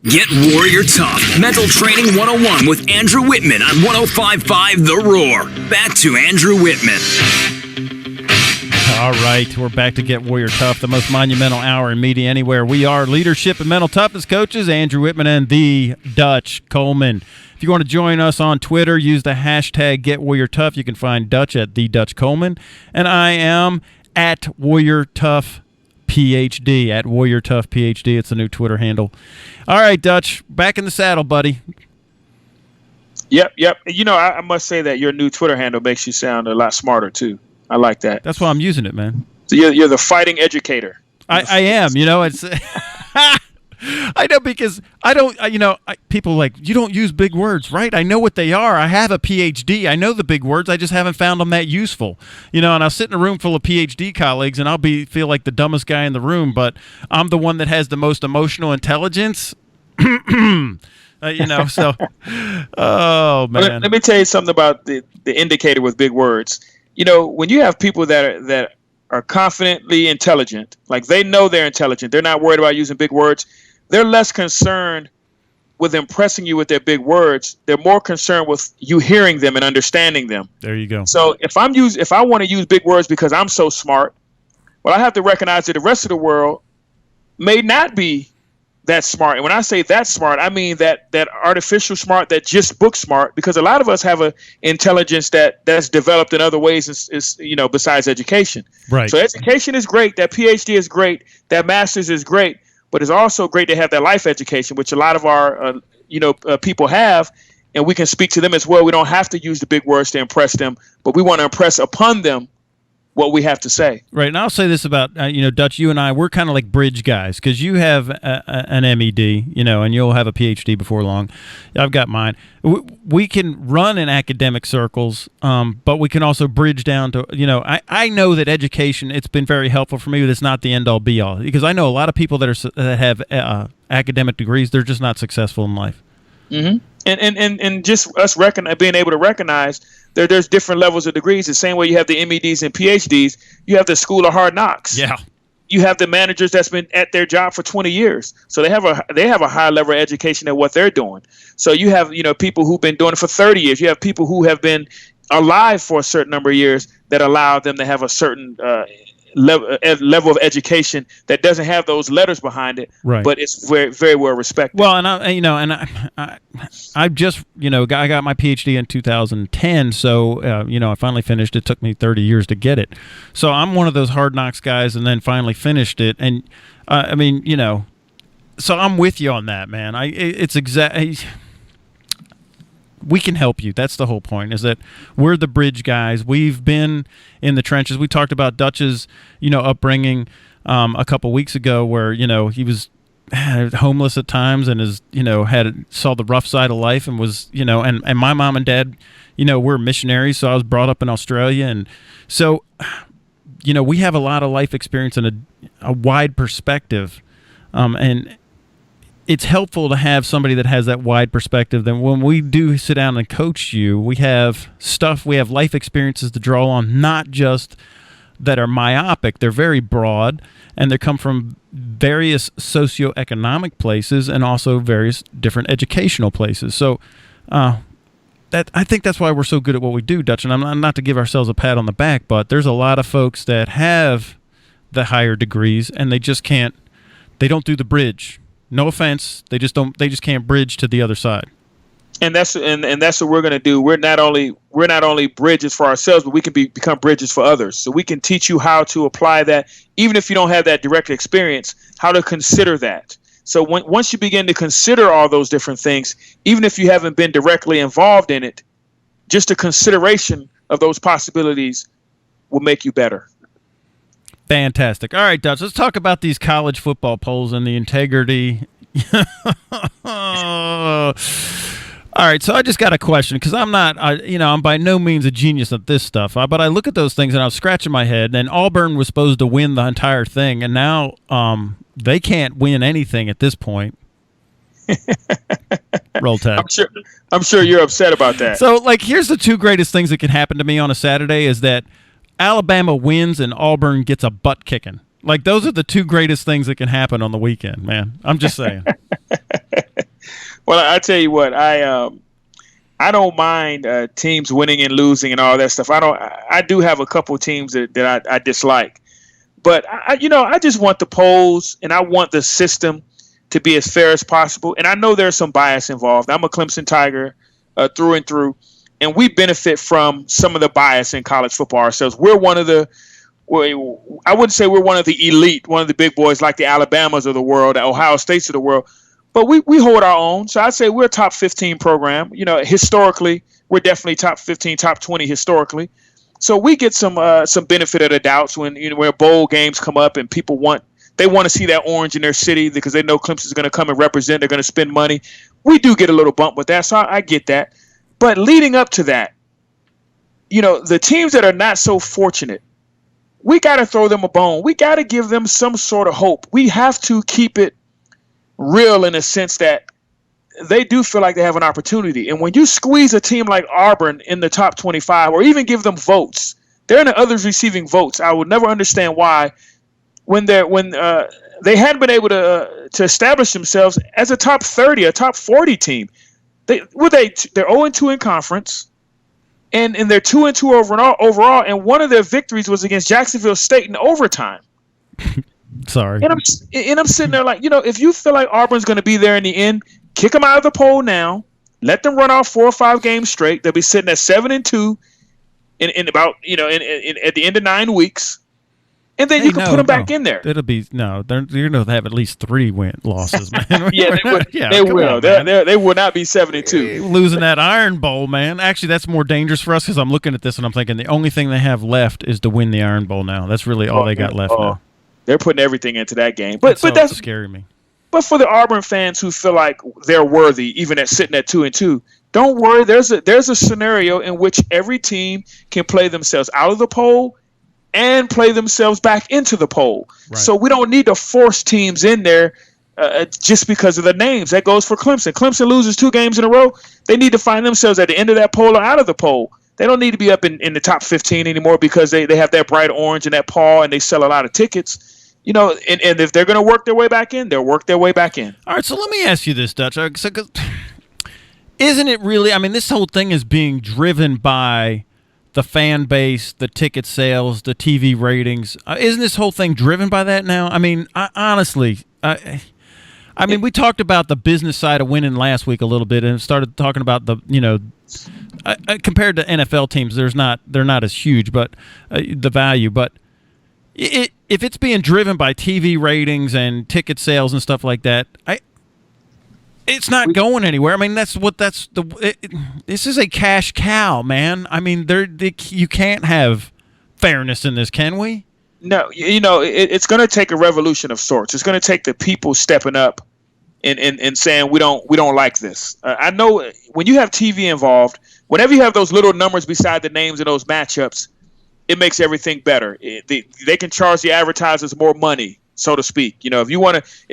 Get Warrior Tough, Mental Training 101 with Andrew Wittman on 105.5 The Roar. Back to Andrew Wittman. All right, we're back to Get Warrior Tough, the most monumental hour in media anywhere. We are leadership and mental toughness coaches, Andrew Wittman and the Dutch Coleman. If you want to join us on Twitter, use the hashtag Get Warrior Tough. You can find Dutch at the Dutch Coleman, and I am at Warrior Tough PhD, at Warrior Tough PhD. It's a new Twitter handle. All right, Dutch, back in the saddle, buddy. Yep. You know, I must say that your new Twitter handle makes you sound a lot smarter too. I like that. That's why I'm using it, man. So you're the fighting educator. I am. You know, it's. I know, because I don't. People are like, you don't use big words, right? I know what they are. I have a PhD. I know the big words. I just haven't found them that useful. You know, and I'll sit in a room full of PhD colleagues, and I'll feel like the dumbest guy in the room, but I'm the one that has the most emotional intelligence. So, oh man. Let me tell you something about the indicator with big words. You know, when you have people that are confidently intelligent, like they know they're intelligent, they're not worried about using big words. They're less concerned with impressing you with their big words. They're more concerned with you hearing them and understanding them. There you go. So if I want to use big words because I'm so smart, well, I have to recognize that the rest of the world may not be that smart. And when I say that smart, I mean that artificial smart, that just book smart, because a lot of us have an intelligence that's developed in other ways, is besides education. Right. So education is great. That PhD is great. That master's is great. But it's also great to have that life education, which a lot of our people have, and we can speak to them as well. We don't have to use the big words to impress them, but we want to impress upon them what we have to say. Right, and I'll say this about, Dutch, you and I, we're kind of like bridge guys, because you have an MED, and you'll have a PhD before long. I've got mine. We can run in academic circles, but we can also bridge down to, I know that education, it's been very helpful for me, but it's not the end-all, be-all, because I know a lot of people that have academic degrees, they're just not successful in life. Mm-hmm. And just us being able to recognize there's different levels of degrees. The same way you have the MEDs and PhDs, you have the school of hard knocks. Yeah. You have the managers that's been at their job for 20 years. So they have a high level of education at what they're doing. So you have, people who've been doing it for 30 years. You have people who have been alive for a certain number of years that allow them to have a certain level of education that doesn't have those letters behind it, right, but it's very, very well respected. Well, and I just, I got my PhD in 2010, so I finally finished. It took me 30 years to get it, so I'm one of those hard knocks guys, and then finally finished it, and so I'm with you on that, man. We can help you. That's the whole point, is that we're the bridge guys. We've been in the trenches. We talked about Dutch's, upbringing a couple weeks ago, where, he was homeless at times and saw the rough side of life, and was, and my mom and dad, we're missionaries. So I was brought up in Australia. And so, we have a lot of life experience and a wide perspective. And it's helpful to have somebody that has that wide perspective. Then when we do sit down and coach you, we have life experiences to draw on, not just that are myopic. They're very broad, and they come from various socioeconomic places and also various different educational places. So I think that's why we're so good at what we do, Dutch. And I'm not to give ourselves a pat on the back, but there's a lot of folks that have the higher degrees, and they just can't. They don't do the bridge. No offense, they just can't bridge to the other side. And that's what we're going to do. We're not only bridges for ourselves, but we can become bridges for others. So we can teach you how to apply that, even if you don't have that direct experience, how to consider that. So once you begin to consider all those different things, even if you haven't been directly involved in it, just a consideration of those possibilities will make you better. Fantastic. All right, Dutch, let's talk about these college football polls and the integrity. All right, so I just got a question, because I'm by no means a genius at this stuff, but I look at those things and I was scratching my head, and Auburn was supposed to win the entire thing, and now they can't win anything at this point. Roll Tide. I'm sure you're upset about that. So, here's the two greatest things that can happen to me on a Saturday, is that Alabama wins and Auburn gets a butt kicking. Those are the two greatest things that can happen on the weekend, man. I'm just saying. Well, I tell you what, I don't mind teams winning and losing and all that stuff. I do have a couple of teams that I dislike, but I just want the polls and I want the system to be as fair as possible. And I know there's some bias involved. I'm a Clemson Tiger through and through, and we benefit from some of the bias in college football ourselves. We're one of the I wouldn't say we're one of the elite, one of the big boys like the Alabamas of the world, the Ohio States of the world. But we hold our own. So I'd say we're a top 15 program. Historically, we're definitely top 15, top 20 historically. So we get some benefit of the doubts when where bowl games come up and people want to see that orange in their city because they know Clemson's going to come and represent. They're going to spend money. We do get a little bump with that, so I get that. But leading up to that, the teams that are not so fortunate, we got to throw them a bone. We got to give them some sort of hope. We have to keep it real in a sense that they do feel like they have an opportunity. And when you squeeze a team like Auburn in the top 25 or even give them votes, they're in the others receiving votes. I would never understand why when they hadn't been able to establish themselves as a top 30, a top 40 team. They're 0-2 in conference. And they're 2-2 overall, and one of their victories was against Jacksonville State in overtime. Sorry. And I'm sitting there like, if you feel like Auburn's going to be there in the end, kick them out of the poll now. Let them run off 4 or 5 games straight. They'll be sitting at 7-2 in about at the end of 9 weeks, and then you can put them back in there. It'll be you're going to have at least 3 losses, man. Yeah, they will. They will not be 7-2. Losing that Iron Bowl, man. Actually, that's more dangerous for us because I'm looking at this and I'm thinking the only thing they have left is to win the Iron Bowl now. That's really all they got left now. They're putting everything into that game. But that's scary me. But for the Auburn fans who feel like they're worthy, even at sitting at 2-2, don't worry. There's a scenario in which every team can play themselves out of the poll and play themselves back into the poll. Right. So we don't need to force teams in there just because of the names. That goes for Clemson. Clemson loses 2 games in a row. They need to find themselves at the end of that poll or out of the poll. They don't need to be up in the top 15 anymore because they have that bright orange and that paw and they sell a lot of tickets. And if they're going to work their way back in, they'll work their way back in. All right, so let me ask you this, Dutch. Isn't it really – this whole thing is being driven by – the fan base, the ticket sales, the TV ratings. Isn't this whole thing driven by that now? Honestly, we talked about the business side of winning last week a little bit and started talking about the, compared to NFL teams, they're not as huge, but the value. But if it's being driven by TV ratings and ticket sales and stuff like that, it's not going anywhere. This is a cash cow, man. You can't have fairness in this, can we? No, it's going to take a revolution of sorts. It's going to take the people stepping up and saying we don't like this. I know when you have TV involved, whenever you have those little numbers beside the names of those matchups, it makes everything better. They can charge the advertisers more money, so to speak. If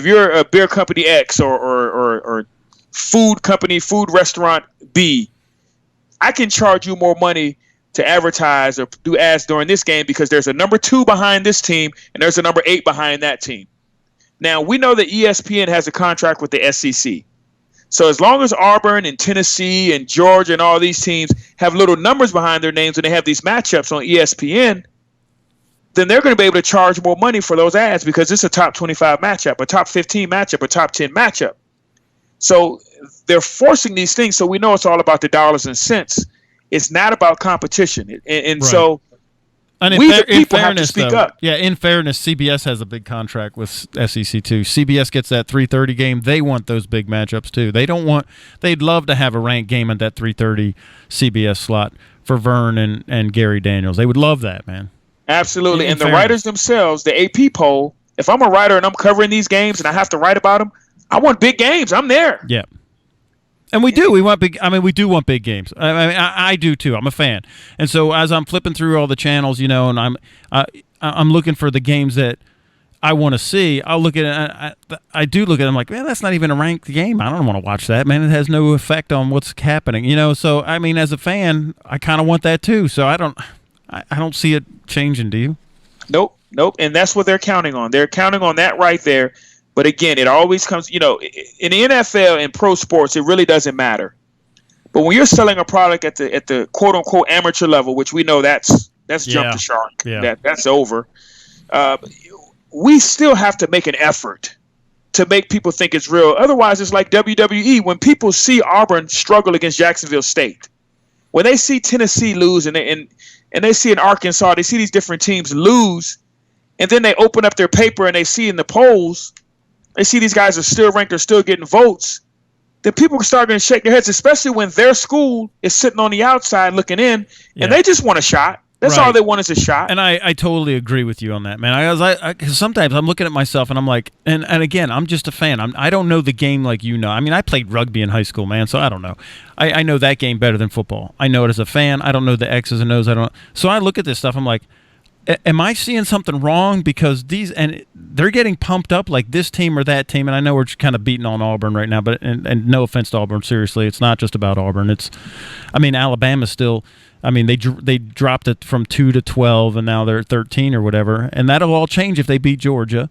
you're a beer company X or food restaurant B, I can charge you more money to advertise or do ads during this game because there's a number 2 behind this team and there's a number 8 behind that team. Now, we know that ESPN has a contract with the SEC. So as long as Auburn and Tennessee and Georgia and all these teams have little numbers behind their names and they have these matchups on ESPN, then they're going to be able to charge more money for those ads because it's a top 25 matchup, a top 15 matchup, a top 10 matchup. So they're forcing these things. So we know it's all about the dollars and cents. It's not about competition. And right. So we the people have to speak up. Yeah, in fairness, CBS has a big contract with SEC too. CBS gets that 3:30 game. They want those big matchups too. They'd love to have a ranked game at that 3:30 CBS slot for Vern and Gary Daniels. They would love that, man. Absolutely. And the writers themselves, the AP poll, if I'm a writer and I'm covering these games and I have to write about them, I want big games. I'm there. Yeah. And we do. We want big. We do want big games. I do too. I'm a fan. And so as I'm flipping through all the channels, and I'm looking for the games that I want to see. I'll look at it. I do look at it. I'm like, man, that's not even a ranked game. I don't want to watch that, man. It has no effect on what's happening. So as a fan, I kind of want that too. So I don't see it changing. Do you? Nope. And that's what they're counting on. They're counting on that right there. But again, it always comes, in the NFL and pro sports, it really doesn't matter. But when you're selling a product at the quote unquote amateur level, which we know that's jump the shark, that's over. We still have to make an effort to make people think it's real. Otherwise, it's like WWE. When people see Auburn struggle against Jacksonville State, when they see Tennessee lose and they see in Arkansas, they see these different teams lose, and then they open up their paper and they see in the polls, they see these guys are still ranked, they're still getting votes, then people start going to shake their heads, especially when their school is sitting on the outside looking in, and they just want a shot. That's all they want is a shot. And I totally agree with you on that, man. Because sometimes I'm looking at myself and I'm like, and again, I'm just a fan. I don't know the game like you know. I mean, I played rugby in high school, man, so I don't know. I know that game better than football. I know it as a fan. I don't know the X's and O's. So I look at this stuff. I'm like, am I seeing something wrong? Because they're getting pumped up like this team or that team. And I know we're just kind of beating on Auburn right now, but and no offense to Auburn, seriously, it's not just about Auburn. Alabama's still. They dropped it from 2 to 12, and now they're 13 or whatever. And that'll all change if they beat Georgia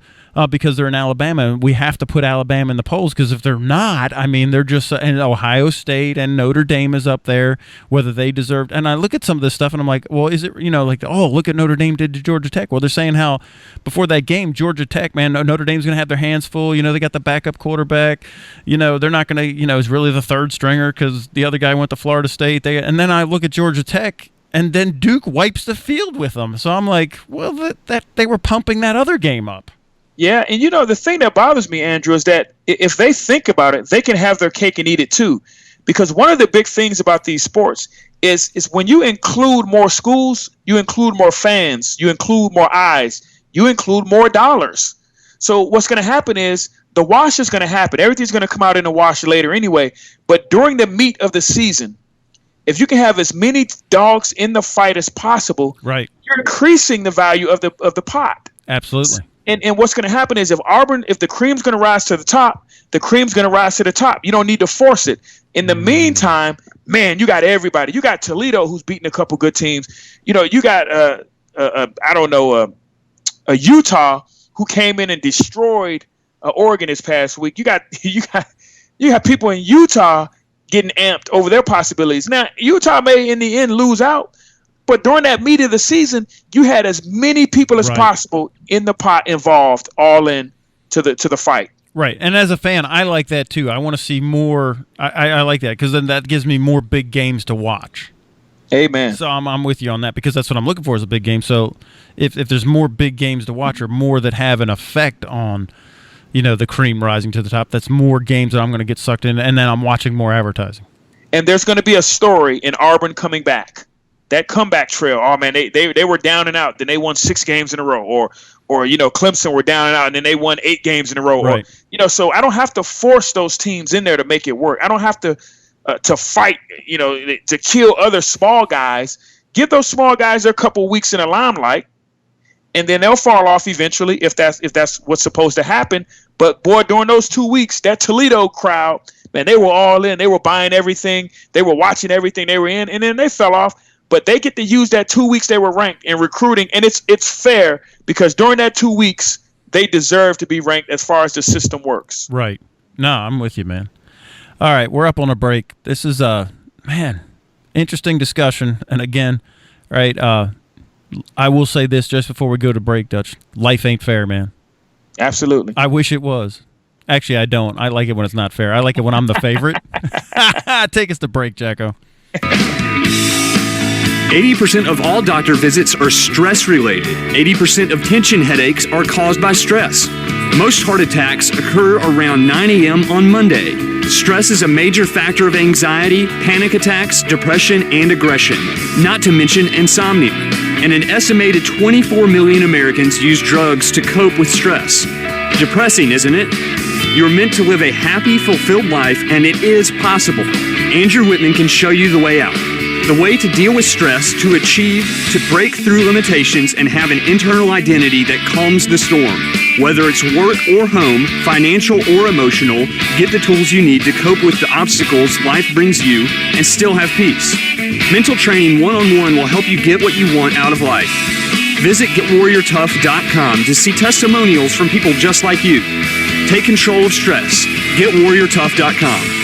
because they're in Alabama. We have to put Alabama in the polls because if they're not, they're just and Ohio State and Notre Dame is up there, whether they deserved. And I look at some of this stuff, and I'm like, well, is it, look at Notre Dame did to Georgia Tech. Well, they're saying how before that game, Georgia Tech, man, Notre Dame's going to have their hands full. They got the backup quarterback. They're not going to, is really the third stringer because the other guy went to Florida State. And then I look at Georgia Tech, and then Duke wipes the field with them. So I'm like, well, that they were pumping that other game up. Yeah, and the thing that bothers me, Andrew, is that if they think about it, they can have their cake and eat it too. Because one of the big things about these sports is when you include more schools, you include more fans, you include more eyes, you include more dollars. So what's going to happen is the wash is going to happen. Everything's going to come out in the wash later anyway. But during the meat of the season, if you can have as many dogs in the fight as possible, right, you're increasing the value of the pot. Absolutely. And what's going to happen is if the cream's going to rise to the top, the cream's going to rise to the top. You don't need to force it. In the meantime, man, you got everybody. You got Toledo, who's beating a couple good teams. You got a Utah who came in and destroyed Oregon this past week. You got people in Utah getting amped over their possibilities. Now, Utah may in the end lose out, but during that meat of the season, you had as many people as possible in the pot involved, all in to the fight. Right, and as a fan, I like that too. I want to see more. I like that because then that gives me more big games to watch. Amen. So I'm with you on that because that's what I'm looking for is a big game. So if there's more big games to watch or more that have an effect on the cream rising to the top, that's more games that I'm going to get sucked in, and then I'm watching more advertising. And there's going to be a story in Auburn coming back. That comeback trail. Oh man, they were down and out, then they won 6 games in a row, or Clemson were down and out, and then they won 8 games in a row. Right. Or, so I don't have to force those teams in there to make it work. I don't have to fight, to kill other small guys. Give those small guys their couple weeks in the limelight, and then they'll fall off eventually if that's what's supposed to happen. But boy, during those 2 weeks, that Toledo crowd, man, they were all in. They were buying everything. They were watching everything they were in, and then they fell off. But they get to use that 2 weeks they were ranked in recruiting, and it's fair because during that 2 weeks they deserve to be ranked as far as the system works. Right. No, I'm with you, man. All right, we're up on a break. This is interesting discussion, and again, right. I will say this just before we go to break, Dutch. Life ain't fair, man. Absolutely. I wish it was. Actually, I don't. I like it when it's not fair. I like it when I'm the favorite. Take us to break, Jacko. 80% of all doctor visits are stress-related. 80% of tension headaches are caused by stress. Most heart attacks occur around 9 a.m. on Monday. Stress is a major factor of anxiety, panic attacks, depression, and aggression, not to mention insomnia. And an estimated 24 million Americans use drugs to cope with stress. Depressing, isn't it? You're meant to live a happy, fulfilled life, and it is possible. Andrew Wittman can show you the way out. The way to deal with stress, to achieve, to break through limitations, and have an internal identity that calms the storm. Whether it's work or home, financial or emotional, get the tools you need to cope with the obstacles life brings you and still have peace. Mental Training 1-on-1 will help you get what you want out of life. Visit GetWarriorTough.com to see testimonials from people just like you. Take control of stress. Get warriortough.com.